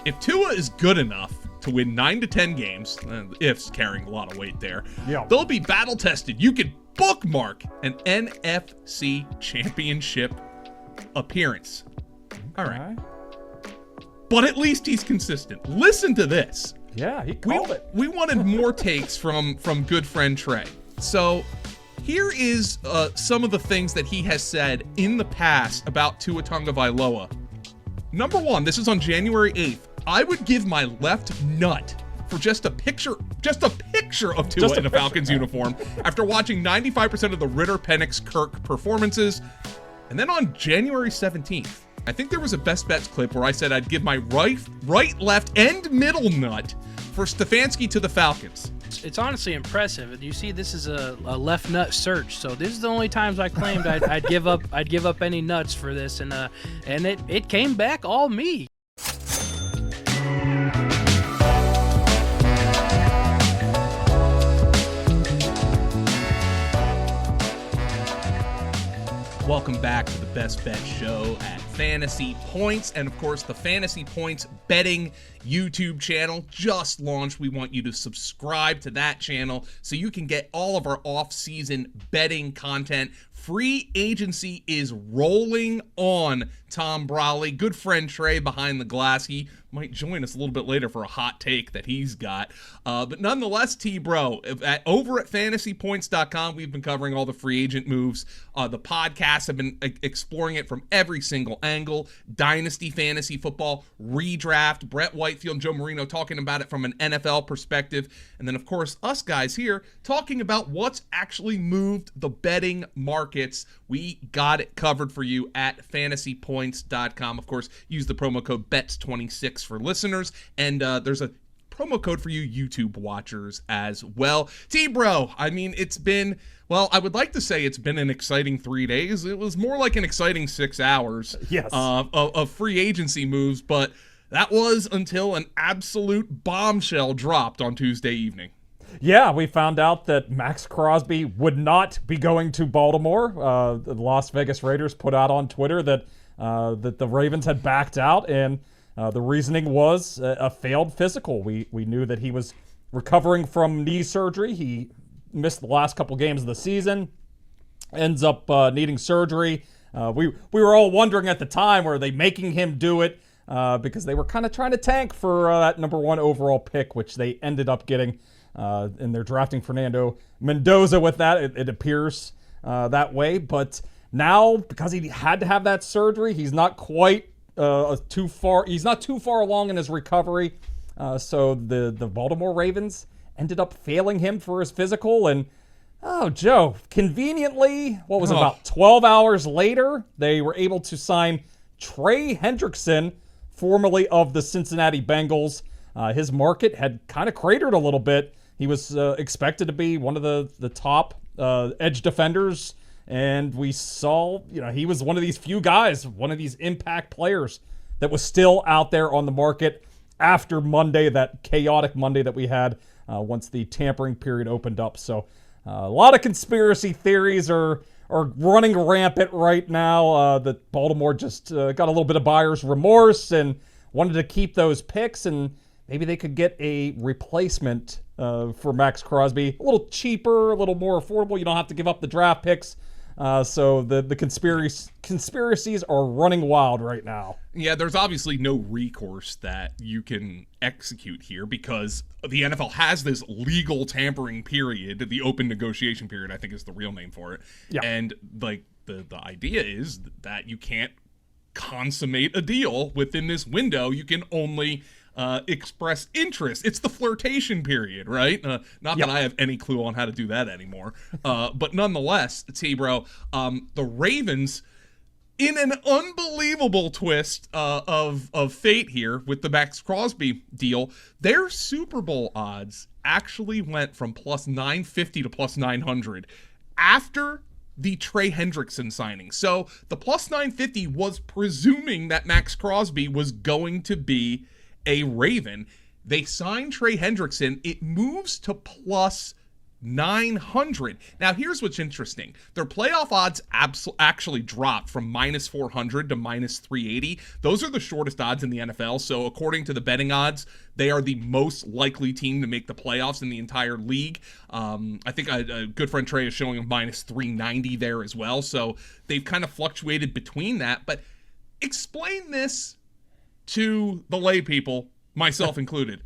if Tua is good enough to win 9 to 10 games, if's carrying a lot of weight there, they'll be battle tested. You could bookmark an NFC championship appearance. All right. But at least he's consistent. Listen to this. Yeah, he called it. We wanted more takes from Good Friend Trey. So here is some of the things that he has said in the past about Tua Tagovailoa. Number one, this is on January 8th. I would give my left nut for just a picture of Tua in a Falcons uniform after watching 95% of the Ritter-Penix-Kirk performances. And then on January 17th, I think there was a Best Bets clip where I said I'd give my right, left, and middle nut for Stefanski to the Falcons. It's honestly impressive. And you see, this is a left nut search. So this is the only times I claimed I'd give up any nuts for this, and it came back all me. Welcome back to the Best Bet Show at Fantasy Points, and of course the Fantasy Points betting YouTube channel just launched. We want you to subscribe to that channel so you can get all of our off-season betting content. Free agency is rolling on, Tom Brolley. Good friend Trey behind the glass. He might join us a little bit later for a hot take that he's got. But nonetheless, T-Bro, over at fantasypoints.com, we've been covering all the free agent moves. The podcasts have been exploring it from every single angle. Dynasty fantasy football, redraft, Brett Whitefield and Joe Marino talking about it from an NFL perspective. And then, of course, us guys here talking about what's actually moved the betting markets. We got it covered for you at fantasypoints.com. Of course, use the promo code BETS26 for listeners. And there's a promo code for you YouTube watchers as well. T-Bro, I mean, it's been... Well, I would like to say it's been an exciting 3 days. It was more like an exciting 6 hours of free agency moves, but that was until an absolute bombshell dropped on Tuesday evening. Yeah, we found out that Maxx Crosby would not be going to Baltimore. The Las Vegas Raiders put out on Twitter that the Ravens had backed out, and the reasoning was a failed physical. We knew that he was recovering from knee surgery. He missed the last couple games of the season, ends up needing surgery. We were all wondering at the time, were they making him do it? Because they were kind of trying to tank for that number 1 overall pick, which they ended up getting. And they're drafting Fernando Mendoza with that. It appears that way. But now, because he had to have that surgery, he's not quite too far. He's not too far along in his recovery. So the Baltimore Ravens ended up failing him for his physical. And, Joe, conveniently, about 12 hours later, they were able to sign Trey Hendrickson, formerly of the Cincinnati Bengals. His market had kind of cratered a little bit. He was expected to be one of the top edge defenders, and we saw, he was one of these few guys, one of these impact players that was still out there on the market after Monday, that chaotic Monday that we had once the tampering period opened up. So a lot of conspiracy theories are running rampant right now. That Baltimore just got a little bit of buyer's remorse and wanted to keep those picks, and maybe they could get a replacement for Maxx Crosby, a little cheaper, a little more affordable. You don't have to give up the draft picks. So the conspiracies are running wild right now. Yeah, there's obviously no recourse that you can execute here because the NFL has this legal tampering period. The open negotiation period, I think, is the real name for it. Yeah. And like the idea is that you can't consummate a deal within this window. You can only express interest. It's the flirtation period, right? Not that I have any clue on how to do that anymore. But nonetheless, T-Bro, the Ravens, in an unbelievable twist of fate here with the Maxx Crosby deal, their Super Bowl odds actually went from plus 950 to plus 900 after the Trey Hendrickson signing. So the plus 950 was presuming that Maxx Crosby was going to be a Raven. They signed Trey Hendrickson. It moves to plus 900. Now, here's what's interesting. Their playoff odds actually dropped from minus 400 to minus 380. Those are the shortest odds in the NFL. So according to the betting odds, they are the most likely team to make the playoffs in the entire league. I think a Good Friend Trey is showing a minus 390 there as well. So they've kind of fluctuated between that. But explain this to the lay people, myself included.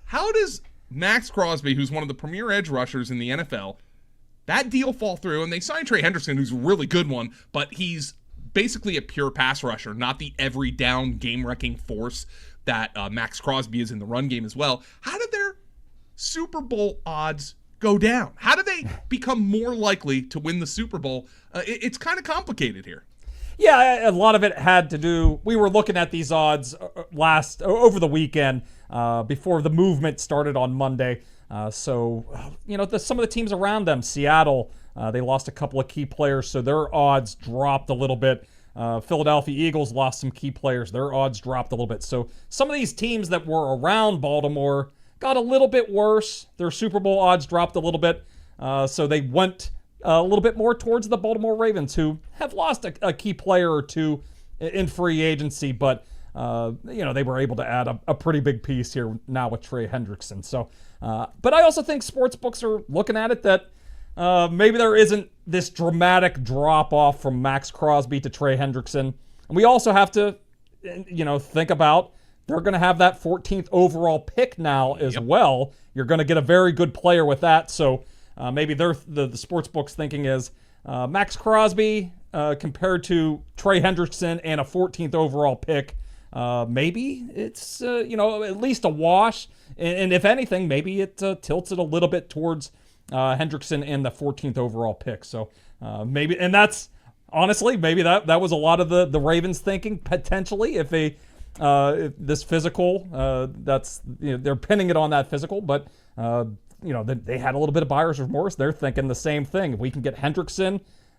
How does Maxx Crosby, who's one of the premier edge rushers in the NFL, that deal fall through? And they signed Trey Hendrickson, who's a really good one, but he's basically a pure pass rusher, not the every down game-wrecking force that Maxx Crosby is in the run game as well. How did their Super Bowl odds go down? How do they become more likely to win the Super Bowl? It's kind of complicated here. Yeah, a lot of it had to do, we were looking at these odds over the weekend before the movement started on Monday. Some of the teams around them, Seattle, they lost a couple of key players, so their odds dropped a little bit. Philadelphia Eagles lost some key players. Their odds dropped a little bit. So some of these teams that were around Baltimore got a little bit worse. Their Super Bowl odds dropped a little bit. So they went a little bit more towards the Baltimore Ravens, who have lost a key player or two in free agency, but they were able to add a pretty big piece here now with Trey Hendrickson. So, but I also think sportsbooks are looking at it that maybe there isn't this dramatic drop off from Maxx Crosby to Trey Hendrickson, and we also have to, think about they're going to have that 14th overall pick now as well. You're going to get a very good player with that, so. Maybe the sportsbook's thinking is Maxx Crosby compared to Trey Hendrickson and a 14th overall pick. Maybe it's at least a wash, and if anything, maybe it tilts it a little bit towards Hendrickson and the 14th overall pick. So maybe, and that's honestly maybe that was a lot of the Ravens thinking potentially if this physical that's they're pinning it on that physical, but. They had a little bit of buyer's remorse. They're thinking the same thing. If we can get Hendrickson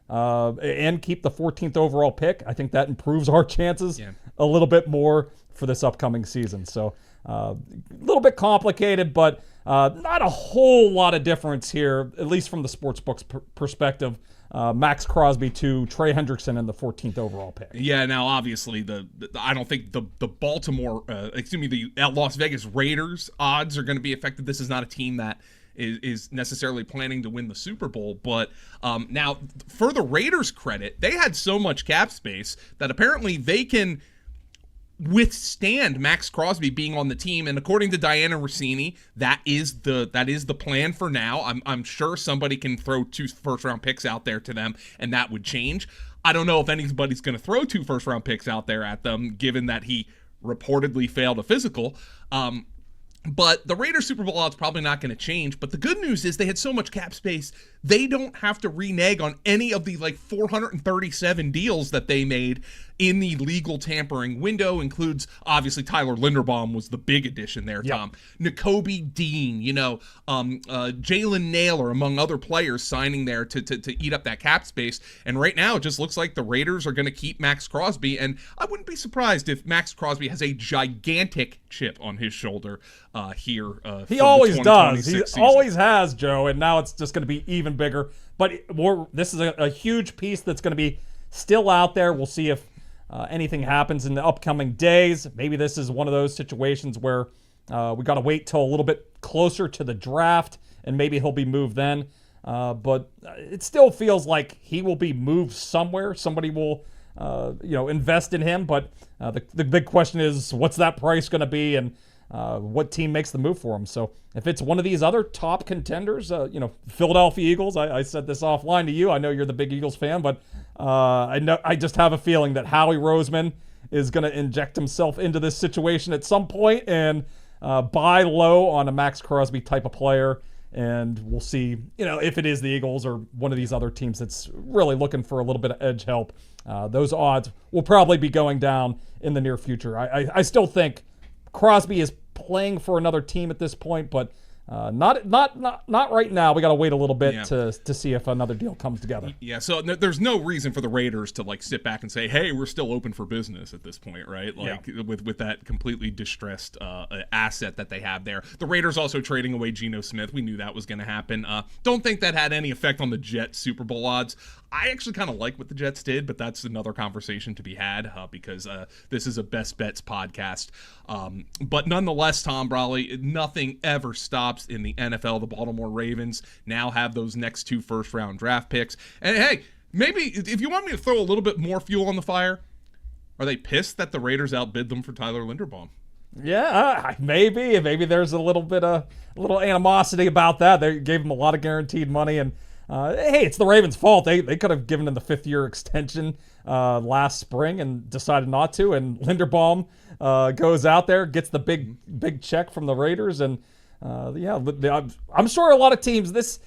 and keep the 14th overall pick, I think that improves our chances a little bit more for this upcoming season. So a little bit complicated, but not a whole lot of difference here, at least from the sportsbook's perspective. Maxx Crosby to Trey Hendrickson and the 14th overall pick. Yeah, now obviously I don't think the Las Vegas Raiders odds are going to be affected. This is not a team that is necessarily planning to win the Super Bowl, but now for the Raiders' credit, they had so much cap space that apparently they can withstand Maxx Crosby being on the team, and according to Diana Rossini, that is the plan for now. I'm sure somebody can throw 2 first-round picks out there to them, and that would change. I don't know if anybody's going to throw 2 first-round picks out there at them, given that he reportedly failed a physical. But the Raiders Super Bowl odds probably not going to change. But the good news is they had so much cap space, they don't have to renege on any of the 437 deals that they made in the legal tampering window. Includes, obviously, Tyler Linderbaum was the big addition there, Tom. Nakobe Dean, Jalen Naylor, among other players signing there to eat up that cap space. And right now, it just looks like the Raiders are going to keep Maxx Crosby. And I wouldn't be surprised if Maxx Crosby has a gigantic chip on his shoulder here. He always does. He season. Always has, Joe. And now it's just going to be even bigger. But this is a huge piece that's going to be still out there. We'll see if anything happens in the upcoming days. Maybe this is one of those situations where we got to wait till a little bit closer to the draft, and maybe he'll be moved then. But it still feels like he will be moved somewhere. Somebody will, invest in him. But the big question is, what's that price going to be, and what team makes the move for him? So if it's one of these other top contenders, Philadelphia Eagles, I said this offline to you. I know you're the big Eagles fan, but I just have a feeling that Howie Roseman is going to inject himself into this situation at some point and buy low on a Maxx Crosby type of player. And we'll see, if it is the Eagles or one of these other teams that's really looking for a little bit of edge help. Those odds will probably be going down in the near future. I still think Crosby is playing for another team at this point, but Not right now. We got to wait a little bit to see if another deal comes together. Yeah, so there's no reason for the Raiders to like sit back and say, "Hey, we're still open for business" at this point, right? Like with that completely distressed asset that they have there. The Raiders also trading away Geno Smith. We knew that was going to happen. Don't think that had any effect on the Jets Super Bowl odds. I actually kind of like what the Jets did, but that's another conversation to be had because this is a Best Bets podcast. But nonetheless, Tom Brolley, nothing ever stops in the NFL. The Baltimore Ravens now have those next 2 first-round draft picks. And hey, maybe if you want me to throw a little bit more fuel on the fire, are they pissed that the Raiders outbid them for Tyler Linderbaum? Yeah, maybe there's a little animosity about that. They gave him a lot of guaranteed money, and hey, it's the Ravens' fault. They could have given him the 5th-year extension last spring and decided not to. And Linderbaum goes out there, gets the big check from the Raiders, and I'm sure a lot of teams. This,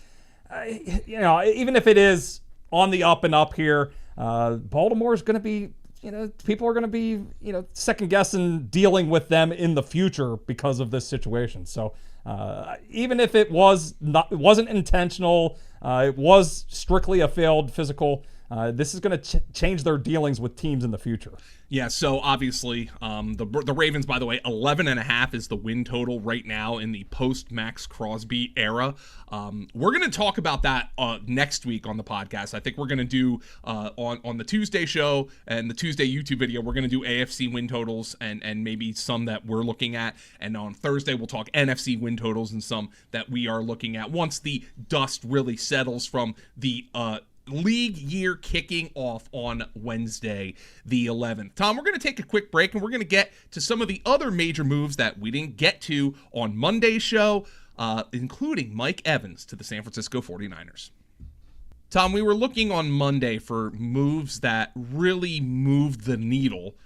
even if it is on the up and up here, Baltimore is going to be. People are going to be, second guessing dealing with them in the future because of this situation. So even if it wasn't intentional, it was strictly a failed physical. This is going to change their dealings with teams in the future. Yeah, so obviously the Ravens, by the way, 11.5 is the win total right now in the post-Maxx Crosby era. We're going to talk about that next week on the podcast. I think we're going to do on the Tuesday show and the Tuesday YouTube video, we're going to do AFC win totals and maybe some that we're looking at. And on Thursday, we'll talk NFC win totals and some that we are looking at once the dust really settles from the league year kicking off on Wednesday, the 11th. Tom, we're going to take a quick break, and we're going to get to some of the other major moves that we didn't get to on Monday's show, including Mike Evans to the San Francisco 49ers. Tom, we were looking on Monday for moves that really moved the needle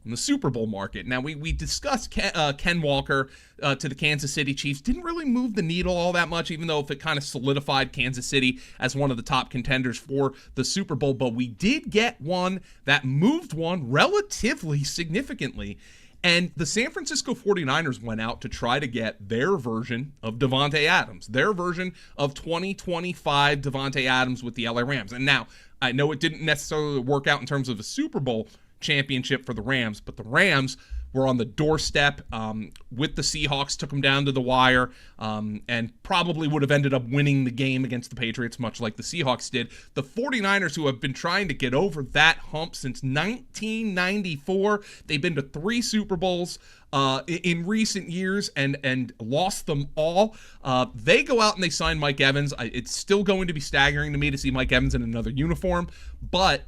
in the Super Bowl market. Now, we discussed Ken Walker to the Kansas City Chiefs. Didn't really move the needle all that much, even though if it kind of solidified Kansas City as one of the top contenders for the Super Bowl. But we did get one that moved one relatively significantly. And the San Francisco 49ers went out to try to get their version of Davante Adams, their version of 2025 Davante Adams with the LA Rams. And now, I know it didn't necessarily work out in terms of a Super Bowl championship for the Rams, but the Rams were on the doorstep with the Seahawks, took them down to the wire, and probably would have ended up winning the game against the Patriots, much like the Seahawks did. The 49ers, who have been trying to get over that hump since 1994, they've been to 3 Super Bowls in recent years and lost them all. They go out and they sign Mike Evans. It's still going to be staggering to me to see Mike Evans in another uniform, but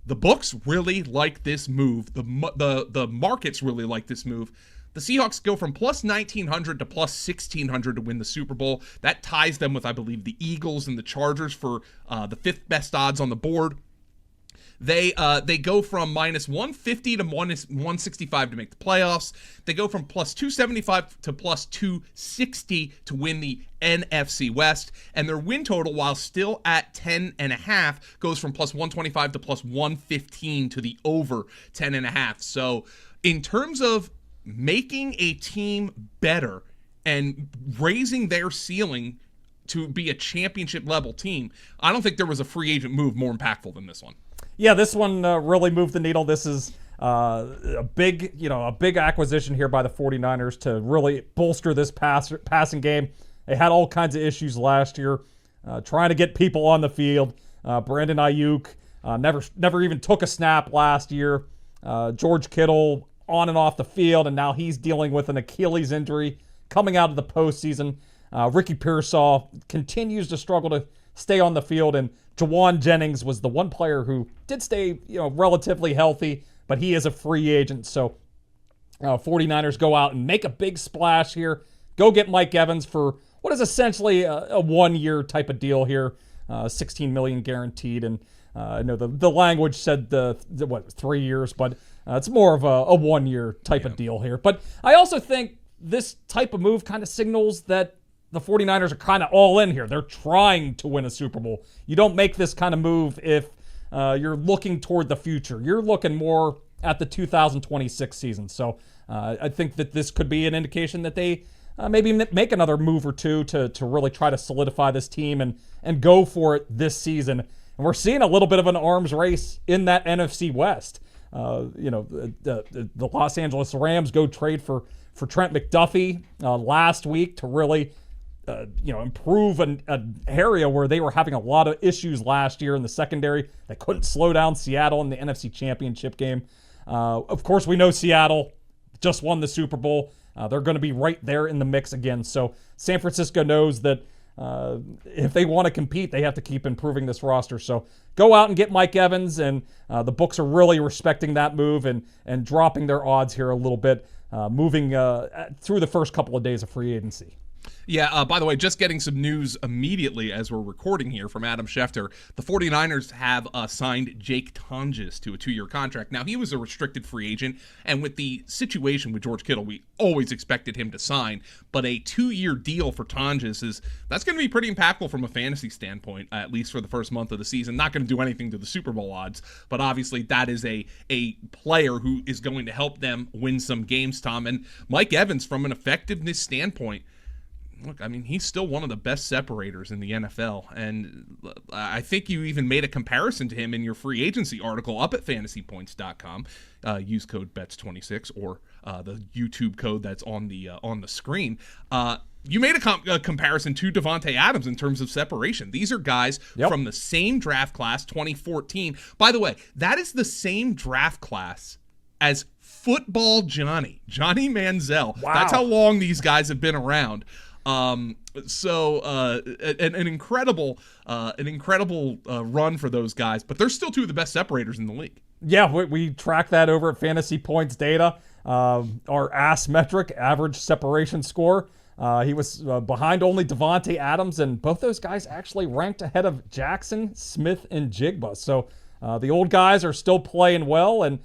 the books really like this move. The markets really like this move. The Seahawks go from plus 1,900 to plus 1,600 to win the Super Bowl. That ties them with, I believe, the Eagles and the Chargers for the 5th best odds on the board. They go from minus 150 to minus 165 to make the playoffs. They go from plus 275 to plus 260 to win the NFC West. And their win total, while still at 10.5, goes from plus 125 to plus 115 to the over 10.5. So in terms of making a team better and raising their ceiling to be a championship level team, I don't think there was a free agent move more impactful than this one. Yeah, this one really moved the needle. This is a big acquisition here by the 49ers to really bolster this passing game. They had all kinds of issues last year, trying to get people on the field. Brandon Ayuk never even took a snap last year. George Kittle on and off the field, and now he's dealing with an Achilles injury coming out of the postseason. Ricky Pearsall continues to struggle to stay on the field, and Jawan Jennings was the one player who did stay, relatively healthy, but he is a free agent. So 49ers go out and make a big splash here. Go get Mike Evans for what is essentially a 1-year type of deal here, $16 million guaranteed. And I know the language said 3 years, but it's more of a 1-year type of deal here. But I also think this type of move kind of signals that the 49ers are kind of all in here. They're trying to win a Super Bowl. You don't make this kind of move if you're looking toward the future. You're looking more at the 2026 season. So I think that this could be an indication that they maybe make another move or two to really try to solidify this team and go for it this season. And we're seeing a little bit of an arms race in that NFC West. The Los Angeles Rams go trade for Trent McDuffie last week to really improve an area where they were having a lot of issues last year in the secondary. They couldn't slow down Seattle in the NFC Championship game. Of course, we know Seattle just won the Super Bowl. They're going to be right there in the mix again. So San Francisco knows that if they want to compete, they have to keep improving this roster. So go out and get Mike Evans, and the books are really respecting that move and dropping their odds here a little bit, moving through the first couple of days of free agency. Yeah, by the way, just getting some news immediately as we're recording here from Adam Schefter. The 49ers have signed Jake Tonjes to a 2-year contract. Now, he was a restricted free agent, and with the situation with George Kittle, we always expected him to sign. But a 2-year deal for Tonjes that's going to be pretty impactful from a fantasy standpoint, at least for the first month of the season. Not going to do anything to the Super Bowl odds, but obviously that is a player who is going to help them win some games, Tom. And Mike Evans, from an effectiveness standpoint, look, I mean, he's still one of the best separators in the NFL, and I think you even made a comparison to him in your free agency article up at fantasypoints.com. Use code BETS26 or the YouTube code that's on the screen. You made a comparison to Davante Adams in terms of separation. These are guys from the same draft class, 2014. By the way, that is the same draft class as Football Johnny Manziel. Wow. That's how long these guys have been around. An incredible run for those guys, but they're still two of the best separators in the league. Yeah, we track that over at Fantasy Points Data. Our ASS metric, average separation score. He was behind only Davante Adams, and both those guys actually ranked ahead of Jackson, Smith, and Jigba. So the old guys are still playing well, and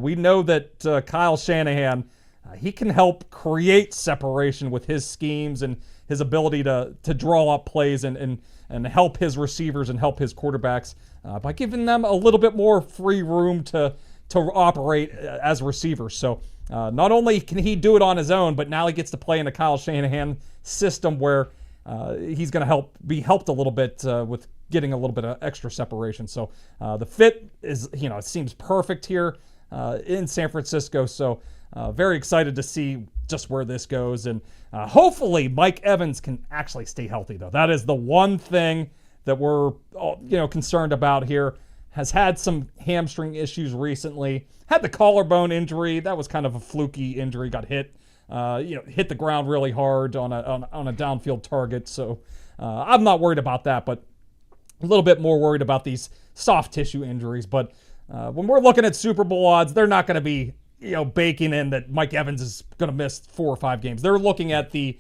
we know that Kyle Shanahan, he can help create separation with his schemes and his ability to draw up plays and help his receivers and help his quarterbacks by giving them a little bit more free room to operate as receivers. So not only can he do it on his own, but now he gets to play in a Kyle Shanahan system where he's going to be helped a little bit with getting a little bit of extra separation. So the fit is, it seems perfect here in San Francisco. So very excited to see just where this goes. And hopefully Mike Evans can actually stay healthy, though. That is the one thing that we're concerned about here. Has had some hamstring issues recently. Had the collarbone injury. That was kind of a fluky injury. Got hit the ground really hard on a downfield target. So I'm not worried about that, but a little bit more worried about these soft tissue injuries. But when we're looking at Super Bowl odds, they're not going to be baking in that Mike Evans is going to miss 4 or 5 games. They're looking at the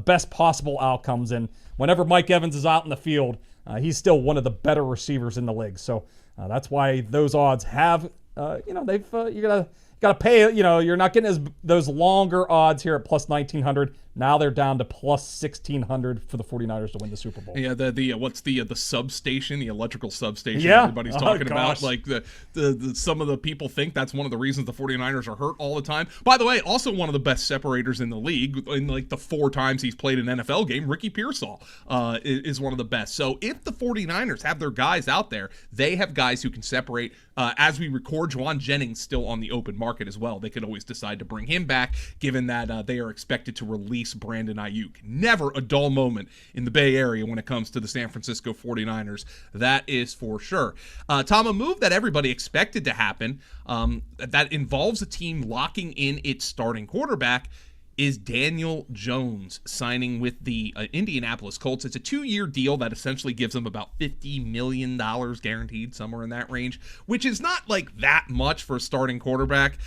best possible outcomes, and whenever Mike Evans is out in the field, he's still one of the better receivers in the league. So that's why those odds have, they've you gotta pay. You're not getting those longer odds here at plus 1,900. Now they're down to plus 1,600 for the 49ers to win the Super Bowl. Yeah, what's the substation, the electrical substation everybody's Oh, talking gosh. about. Like the some of the people think that's one of the reasons the 49ers are hurt all the time. By the way, also one of the best separators in the league. In like the 4 times he's played an NFL game, Ricky Pearsall is one of the best. So if the 49ers have their guys out there, they have guys who can separate. As we record, Juwan Jennings still on the open market as well. They could always decide to bring him back, given that they are expected to release Brandon Ayuk. Never a dull moment in the Bay Area when it comes to the San Francisco 49ers. That is for sure. Tom, a move that everybody expected to happen that involves a team locking in its starting quarterback is Daniel Jones signing with the Indianapolis Colts. It's a 2-year deal that essentially gives them about $50 million guaranteed, somewhere in that range, which is not like that much for a starting quarterback.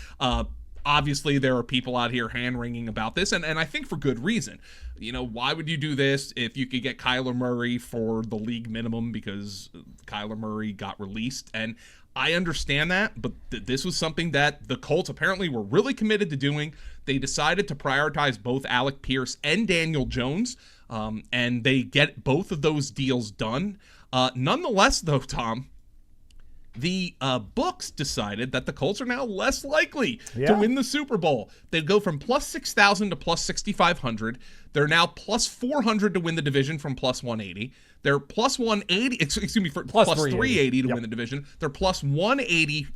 Obviously, there are people out here hand-wringing about this, and I think for good reason. Why would you do this if you could get Kyler Murray for the league minimum because Kyler Murray got released? And I understand that, but this was something that the Colts apparently were really committed to doing. They decided to prioritize both Alec Pierce and Daniel Jones, and they get both of those deals done. Nonetheless, though, Tom, the books decided that the Colts are now less likely to win the Super Bowl. They'd go from plus 6,000 to plus 6,500. They're now plus 400 to win the division from plus 180. They're plus 180, excuse me, for plus 380 to win the division. They're plus 180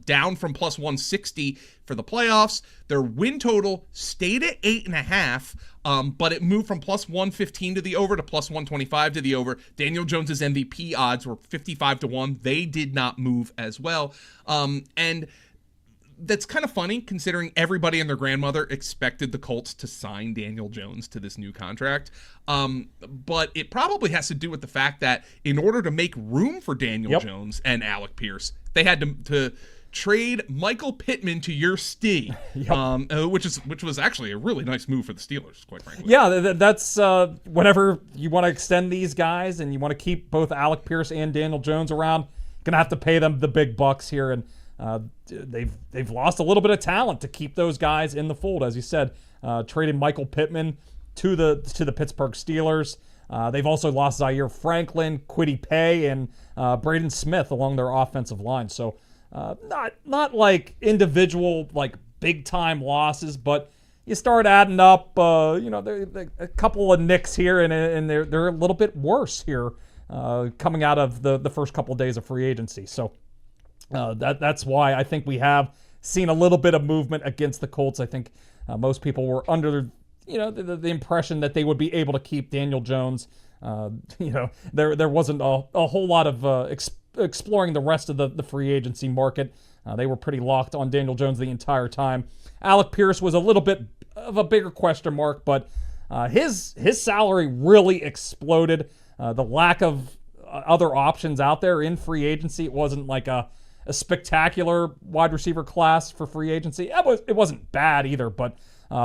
down from plus 160 for the playoffs. Their win total stayed at 8.5, but it moved from plus 115 to the over to plus 125 to the over. Daniel Jones's MVP odds were 55 to 1. They did not move as well. And that's kind of funny considering everybody and their grandmother expected the Colts to sign Daniel Jones to this new contract. But it probably has to do with the fact that in order to make room for Daniel Jones and Alec Pierce, they had to trade Michael Pittman to your Stee, which was actually a really nice move for the Steelers, quite frankly. Yeah, that's whenever you want to extend these guys and you want to keep both Alec Pierce and Daniel Jones around, gonna have to pay them the big bucks here, and they've lost a little bit of talent to keep those guys in the fold, as you said. Traded Michael Pittman to the Pittsburgh Steelers. They've also lost Zaire Franklin, Kwity Paye, and Braden Smith along their offensive line. So not like individual like big time losses, but you start adding up a couple of nicks here, and they're a little bit worse here coming out of the first couple of days of free agency. So that's why I think we have seen a little bit of movement against the Colts. I think most people were under the impression that they would be able to keep Daniel Jones. There wasn't a whole lot of exploring the rest of the free agency market. They were pretty locked on Daniel Jones the entire time. Alec Pierce was a little bit of a bigger question mark, but his salary really exploded. The lack of other options out there in free agency, it wasn't like a spectacular wide receiver class for free agency. It wasn't bad either, but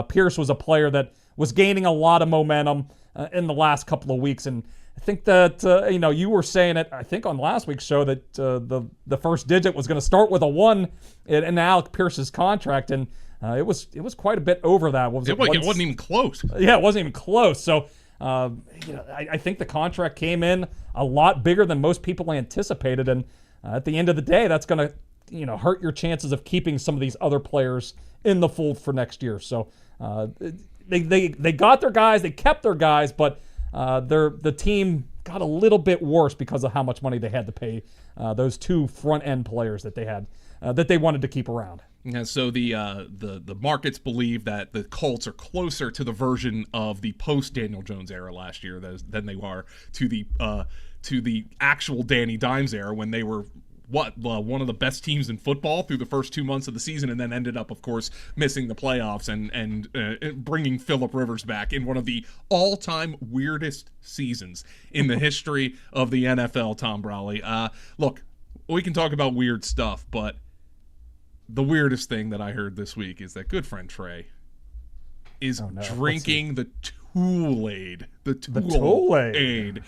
Pierce was a player that was gaining a lot of momentum in the last couple of weeks. And I think that, you were saying it, I think on last week's show, that the first digit was going to start with a 1 in Alec Pierce's contract. And it was quite a bit over that. It wasn't even close. Yeah, it wasn't even close. So, I think the contract came in a lot bigger than most people anticipated. And at the end of the day, that's going to, hurt your chances of keeping some of these other players in the fold for next year. So they got their guys, they kept their guys, but the team got a little bit worse because of how much money they had to pay those two front end players that they had that they wanted to keep around. Yeah, so the markets believe that the Colts are closer to the version of the post Daniel Jones era last year than they are to the actual Danny Dimes era, when they were one of the best teams in football through the first 2 months of the season, and then ended up, of course, missing the playoffs and bringing Phillip Rivers back in one of the all-time weirdest seasons in the history of the NFL. Tom Brolley, look, we can talk about weird stuff, but the weirdest thing that I heard this week is that Good Friend Trey is drinking the Kool-Aid. The Kool-Aid.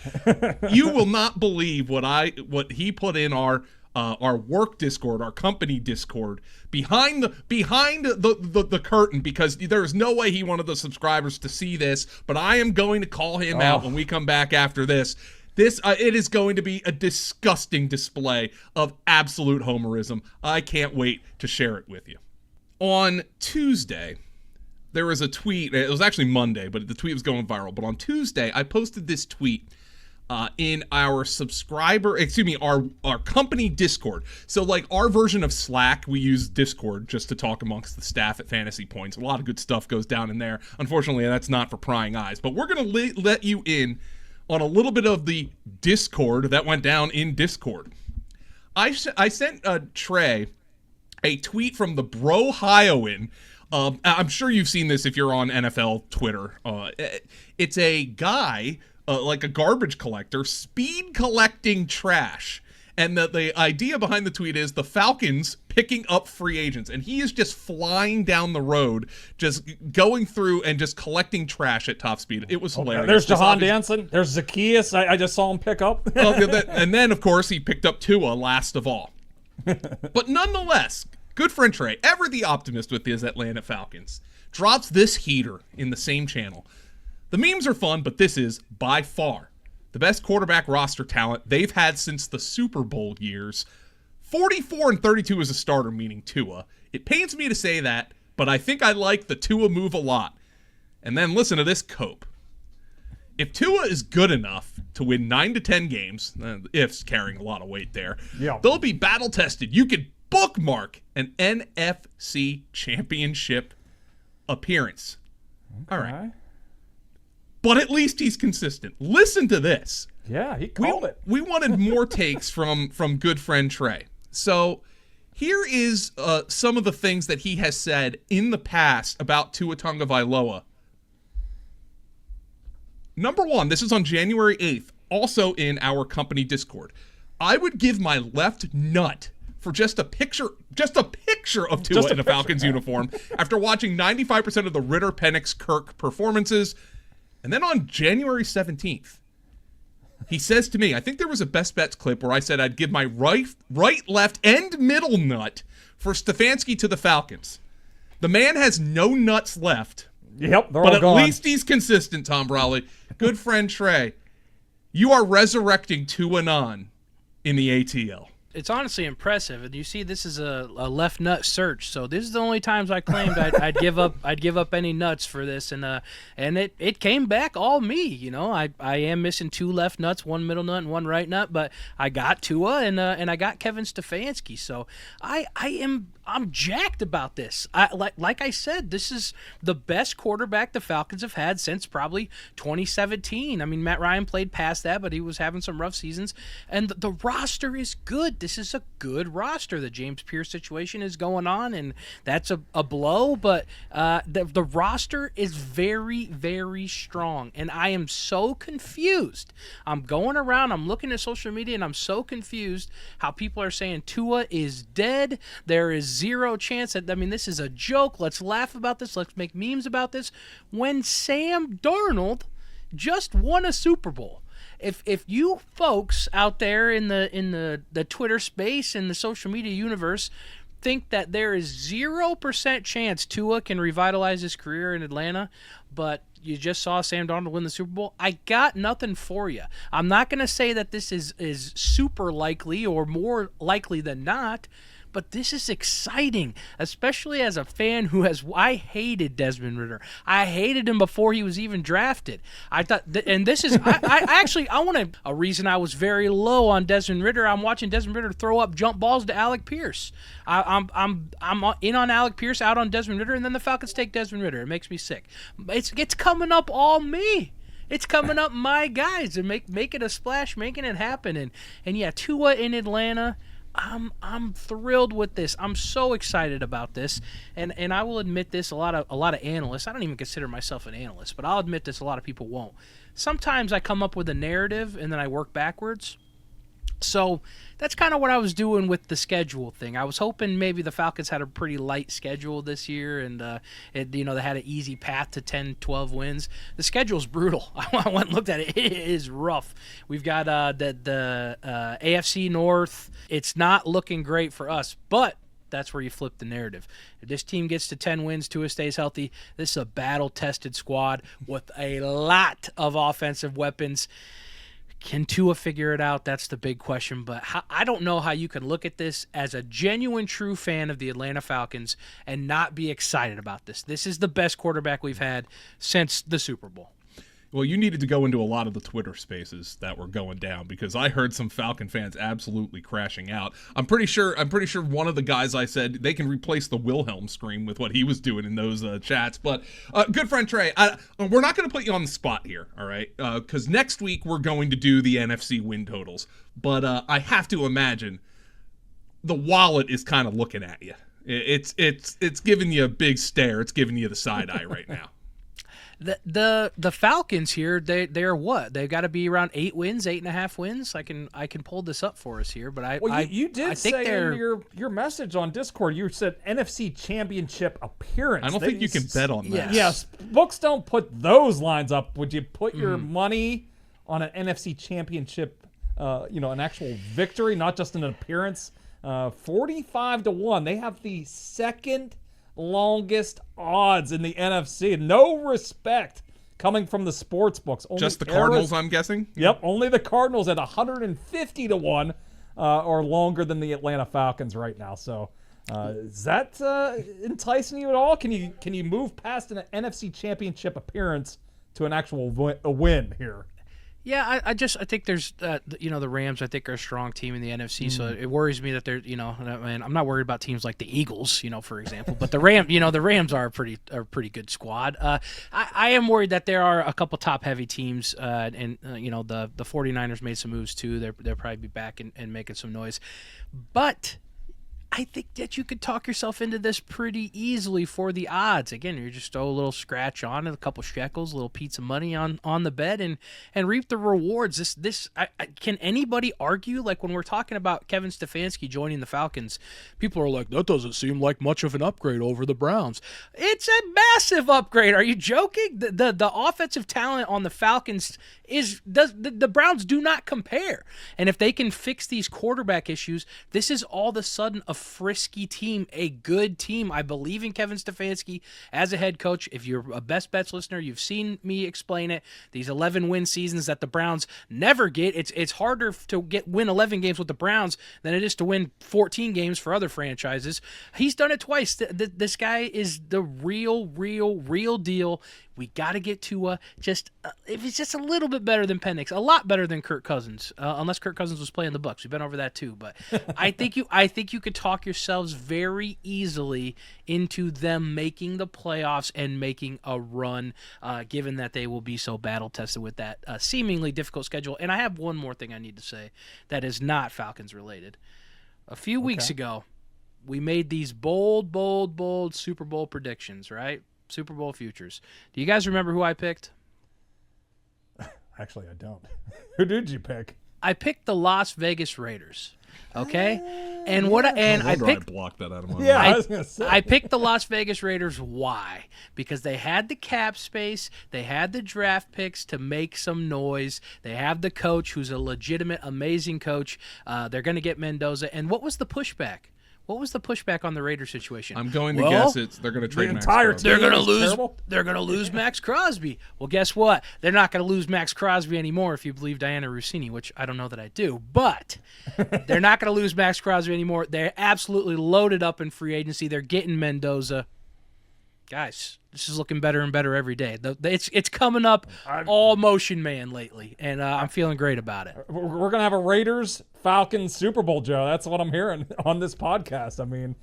You will not believe what he put in our work Discord, our company Discord, behind the curtain, because there is no way he wanted the subscribers to see this, but I am going to call him out when we come back after this. It is going to be a disgusting display of absolute homerism. I can't wait to share it with you. On Tuesday, there was a tweet. It was actually Monday, but the tweet was going viral. But on Tuesday, I posted this tweet in our our company Discord. So like our version of Slack, we use Discord just to talk amongst the staff at Fantasy Points. A lot of good stuff goes down in there. Unfortunately, that's not for prying eyes. But we're going to let you in on a little bit of the Discord that went down in Discord. I sent Trey a tweet from the Brohioan. I'm sure you've seen this if you're on NFL Twitter. It's a guy, like a garbage collector, speed collecting trash. And the idea behind the tweet is the Falcons picking up free agents. And he is just flying down the road, just going through and just collecting trash at top speed. It was hilarious. There's Jahan Danson. There's Zacchaeus. I just saw him pick up. And then, of course, he picked up Tua last of all. But nonetheless, Good Friend Trey, ever the optimist with his Atlanta Falcons, drops this heater in the same channel. The memes are fun, but this is, by far, the best quarterback roster talent they've had since the Super Bowl years. 44-32 as a starter, meaning Tua. It pains me to say that, but I think I like the Tua move a lot. And then listen to this cope. If Tua is good enough to win 9 to 10 games, if's carrying a lot of weight there, they'll be battle tested. You could bookmark an NFC championship appearance. Okay. All right. But at least he's consistent. Listen to this. Yeah, he called it. We wanted more takes from Good Friend Trey. So here is some of the things that he has said in the past about Tua Tagovailoa. Number one, this is on January 8th, also in our company Discord. I would give my left nut for just a picture of Tua in a Falcons uniform after watching 95% of the Ritter, Penix, Kirk performances. And then on January 17th, he says to me, I think there was a Best Bets clip where I said I'd give my right, left, and middle nut for Stefanski to the Falcons. The man has no nuts left. Yep, they're but all gone. At least he's consistent, Tom Brolley. Good friend Trey, you are resurrecting Tua in the ATL. It's honestly impressive, and you see, this is a left nut search. So this is the only times I claimed I'd give up any nuts for this, and it came back all me. You know, I am missing 2 left nuts, 1 middle nut, and 1 right nut, but I got Tua and I got Kevin Stefanski. So I'm jacked about this. Like I said, this is the best quarterback the Falcons have had since probably 2017. I mean, Matt Ryan played past that, but he was having some rough seasons, and the roster is good. This is a good roster. The James Pierce situation is going on, and that's a blow, but the roster is very, very strong, and I am so confused. I'm going around, I'm looking at social media, and I'm so confused how people are saying Tua is dead. There is 0 chance that, I mean, this is a joke. Let's laugh about this. Let's make memes about this. When Sam Darnold just won a Super Bowl. If you folks out there in the Twitter space and the social media universe think that there is 0% chance Tua can revitalize his career in Atlanta, but you just saw Sam Darnold win the Super Bowl, I got nothing for you. I'm not going to say that this is super likely or more likely than not, but this is exciting, especially as a fan I hated Desmond Ridder. I hated him before he was even drafted. I thought, and this is, a reason I was very low on Desmond Ridder. I'm watching Desmond Ridder throw up jump balls to Alec Pierce. I'm in on Alec Pierce, out on Desmond Ridder, and then the Falcons take Desmond Ridder. It makes me sick. It's coming up all me. It's coming up my guys and making a splash, making it happen. And yeah, Tua in Atlanta. I'm thrilled with this. I'm so excited about this, and I will admit this. A lot of analysts. I don't even consider myself an analyst, but I'll admit this. A lot of people won't. Sometimes I come up with a narrative and then I work backwards. So that's kind of what I was doing with the schedule thing. I was hoping maybe the Falcons had a pretty light schedule this year, and they had an easy path to 10, 12 wins. The schedule's brutal. I went and looked at it. It is rough. We've got the AFC North. It's not looking great for us, but that's where you flip the narrative. If this team gets to 10 wins, Tua stays healthy, this is a battle-tested squad with a lot of offensive weapons. Can Tua figure it out? That's the big question. But I don't know how you can look at this as a genuine, true fan of the Atlanta Falcons and not be excited about this. This is the best quarterback we've had since the Super Bowl. Well, you needed to go into a lot of the Twitter spaces that were going down, because I heard some Falcon fans absolutely crashing out. I'm pretty sure one of the guys I said they can replace the Wilhelm scream with what he was doing in those chats. But good friend Trey, we're not going to put you on the spot here, all right? Because next week we're going to do the NFC win totals. But I have to imagine the wallet is kind of looking at you. It's giving you a big stare. It's giving you the side eye right now. The Falcons here, they're what? They've got to be around 8 wins, 8.5 wins. I can pull this up for us here, but you did say in your message on Discord, you said NFC Championship appearance. I don't think you can bet on that. Yes, books don't put those lines up. Would you put your money on an NFC Championship? An actual victory, not just an appearance. 45-1. They have the second longest odds in the NFC. No respect coming from the sports books. Only Just the Cardinals, I'm guessing? Yep, only the Cardinals at 150 to 1 or longer than the Atlanta Falcons right now. So is that enticing you at all? Can you move past an NFC Championship appearance to an actual win here? Yeah, I think there's, the Rams, I think, are a strong team in the NFC, so it worries me that they're, and I'm not worried about teams like the Eagles, for example, but the Rams are a pretty good squad. I am worried that there are a couple top-heavy teams, and the 49ers made some moves too. They'll probably be back and making some noise. But I think that you could talk yourself into this pretty easily for the odds. Again, you just throw a little scratch on it, a couple shekels, a little pizza money on the bet, and reap the rewards. Can anybody argue? Like when we're talking about Kevin Stefanski joining the Falcons, people are like, that doesn't seem like much of an upgrade over the Browns. It's a massive upgrade. Are you joking? The offensive talent on the Falcons the Browns do not compare. And if they can fix these quarterback issues, this is all of a sudden a frisky team, a good team. I believe in Kevin Stefanski as a head coach. If you're a Best Bets listener, you've seen me explain it. These 11-win seasons that the Browns never get. It's harder to win 11 games with the Browns than it is to win 14 games for other franchises. He's done it twice. This guy is the real deal. We got to get Tua if he's just a little bit better than Penix, a lot better than Kirk Cousins, unless Kirk Cousins was playing the Bucs. We've been over that too, but I think you could talk yourselves very easily into them making the playoffs and making a run, given that they will be so battle tested with that seemingly difficult schedule. And I have one more thing I need to say that is not Falcons related. A few weeks ago, we made these bold Super Bowl predictions, right? Super Bowl futures. Do you guys remember who I picked? Actually, I don't. Who did you pick? I picked the Las Vegas Raiders. Okay, I blocked that out of my mind. I was gonna say. I picked the Las Vegas Raiders. Why? Because they had the cap space, they had the draft picks to make some noise. They have the coach, who's a legitimate, amazing coach. They're going to get Mendoza. And what was the pushback? What was the pushback on the Raiders situation? I'm going to guess they're going to trade Maxx entire Crosby. They're going to lose. They're going to lose Maxx Crosby. Well, guess what? They're not going to lose Maxx Crosby anymore if you believe Diana Rossini, which I don't know that I do. But they're not going to lose Maxx Crosby anymore. They're absolutely loaded up in free agency. They're getting Mendoza. Guys, this is looking better and better every day. It's coming up all motion man lately, and I'm feeling great about it. We're going to have a Raiders-Falcons Super Bowl, Joe. That's what I'm hearing on this podcast. I mean,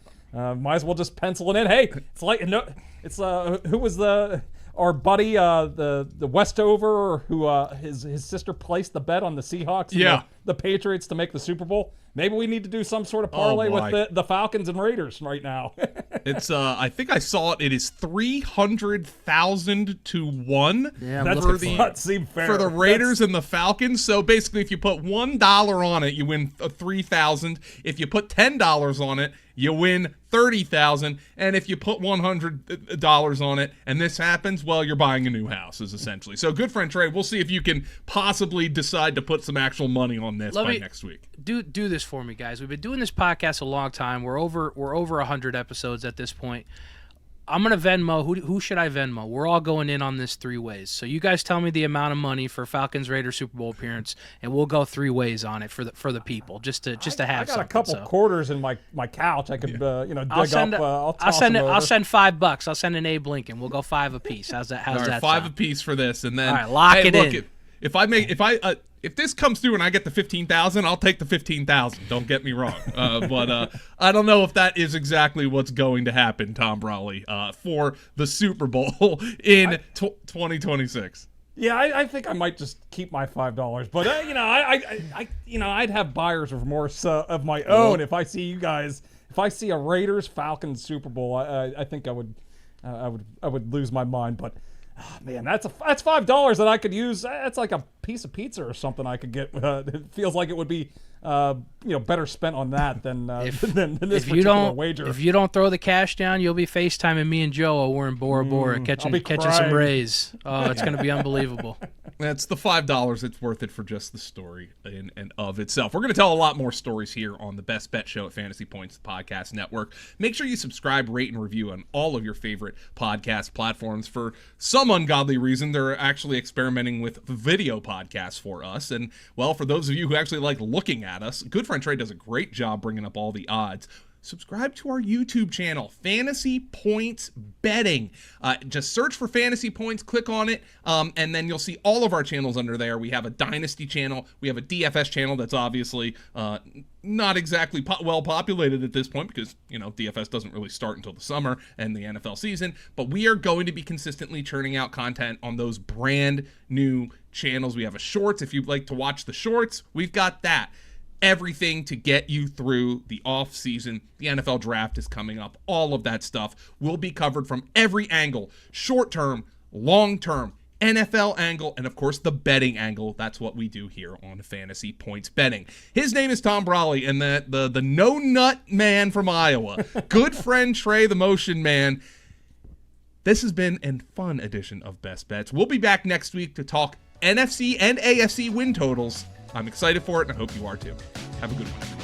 might as well just pencil it in. Hey, who was our buddy, the Westover, who his sister placed the bet on the Seahawks and the Patriots to make the Super Bowl? Maybe we need to do some sort of parlay with the Falcons and Raiders right now. It's I think I saw it. It is 300,000 to 1. Yeah, that does not seem fair for the Raiders and the Falcons. So basically, if you put $1 on it, you win 3,000. If you put $10 on it, you win 30,000. And if you put $100 on it, and this happens, well, you're buying a new house, is essentially. So, good friend Trey, we'll see if you can possibly decide to put some actual money on this by next week. Do this for me, guys. We've been doing this podcast a long time. We're over 100 episodes at this point. I'm going to Venmo. Who should I Venmo? We're all going in on this 3 ways. So you guys tell me the amount of money for Falcons Raiders Super Bowl appearance, and we'll go 3 ways on it for the people, just to have something. I got a couple quarters in my couch. I could dig up. I'll send $5. I'll send an Abe Lincoln. We'll go 5 apiece. How's that? All right, 5 apiece for this, and then all right, lock it in. If this comes through and I get the 15,000, I'll take the 15,000. Don't get me wrong, but I don't know if that is exactly what's going to happen, Tom Brolley, for the Super Bowl in 2026. Yeah, I think I might just keep my $5, but I'd have buyer's remorse of my own if I see you guys. If I see a Raiders Falcons Super Bowl, I think I would lose my mind, but. Oh, man, that's $5 that I could use. That's like a piece of pizza or something I could get. It feels like it would be, better spent on that than this particular wager. If you don't throw the cash down, you'll be FaceTiming me and Joe while we're in Bora Bora catching some rays. Oh, it's going to be unbelievable. That's the $5. It's worth it for just the story in and of itself. We're going to tell a lot more stories here on the Best Bet Show at Fantasy Points Podcast Network. Make sure you subscribe, rate, and review on all of your favorite podcast platforms. For some ungodly reason, they're actually experimenting with video podcasts for us. And, well, for those of you who actually like looking at us, Good Friend Trey does a great job bringing up all the odds. Subscribe to our YouTube channel, Fantasy Points Betting. Just search for Fantasy Points, click on it, and then you'll see all of our channels under there. We have a Dynasty channel. We have a DFS channel that's obviously not exactly well populated at this point because, DFS doesn't really start until the summer and the NFL season. But we are going to be consistently churning out content on those brand new channels. We have a Shorts. If you'd like to watch the Shorts, we've got that. Everything to get you through the off season. The NFL draft is coming up. All of that stuff will be covered from every angle. Short term, long term, NFL angle, and of course the betting angle. That's what we do here on Fantasy Points Betting. His name is Tom Brolley, and the no nut man from Iowa. Good friend Trey, the motion man. This has been a fun edition of Best Bets. We'll be back next week to talk NFC and AFC win totals. I'm excited for it, and I hope you are too. Have a good one.